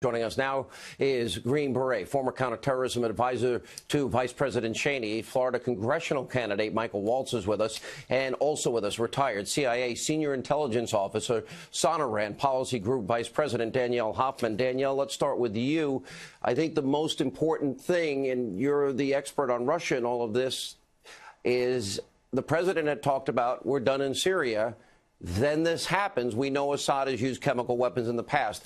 Joining us now is Green Beret, former counterterrorism advisor to Vice President Cheney. Florida congressional candidate Michael Waltz is with us, and also with us, retired CIA senior intelligence officer, Sonoran Policy Group Vice President Danielle Hoffman. Danielle, let's start with you. I think the most important thing, and you're the expert on Russia and all of this, is the president had talked about we're done in Syria. Then this happens. We know Assad has used chemical weapons in the past.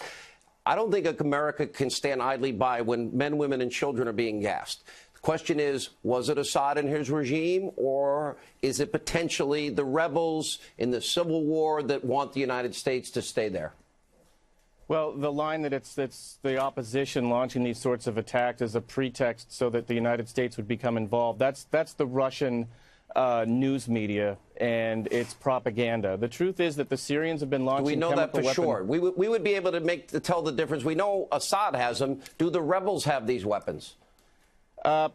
I don't think America can stand idly by when men, women, and children are being gassed. The question is, was it Assad and his regime, or is it potentially the rebels in the civil war that want the United States to stay there? Well, the line that it's the opposition launching these sorts of attacks as a pretext so that the United States would become involved, that's the Russian news media and its propaganda. The truth is that the Syrians have been launching chemical weapons. We know that for sure. We would be able to tell the difference. We know Assad has them. Do the rebels have these weapons? From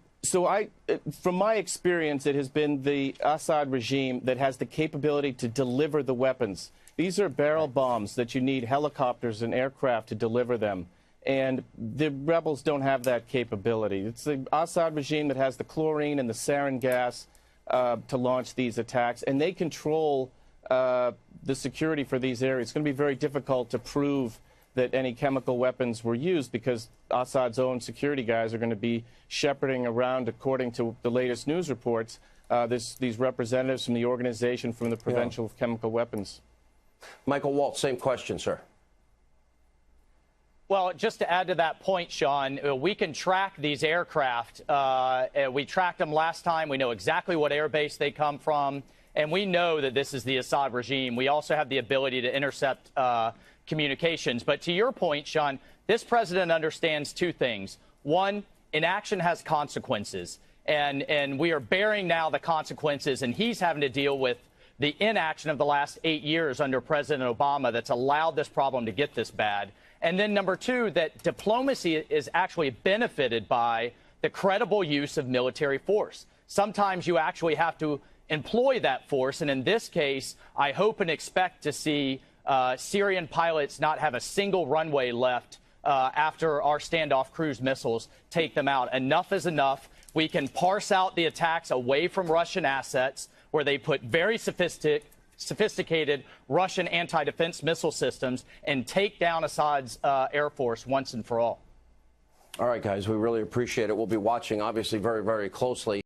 my experience, it has been the Assad regime that has the capability to deliver the weapons. These are barrel bombs that you need helicopters and aircraft to deliver them. And the rebels don't have that capability. It's the Assad regime that has the chlorine and the sarin gas to launch these attacks, and they control the security for these areas. It's going to be very difficult to prove that any chemical weapons were used because Assad's own security guys are going to be shepherding around, according to the latest news reports, these representatives from the Organization for the Prevention of Chemical Weapons. Michael Waltz, same question, sir. Well, just to add to that point, Sean, we can track these aircraft. We tracked them last time. We know exactly what airbase they come from, and we know that this is the Assad regime. We also have the ability to intercept communications. But to your point, Sean, this president understands two things. One, inaction has consequences, and we are bearing now the consequences, and he's having to deal with the inaction of the last 8 years under President Obama that's allowed this problem to get this bad. And then number two, that diplomacy is actually benefited by the credible use of military force. Sometimes you actually have to employ that force. And in this case, I hope and expect to see Syrian pilots not have a single runway left after our standoff cruise missiles take them out. Enough is enough. We can parse out the attacks away from Russian assets where they put very sophisticated Russian anti-defense missile systems and take down Assad's Air Force once and for all. All right, guys, we really appreciate it. We'll be watching, obviously, very, very closely.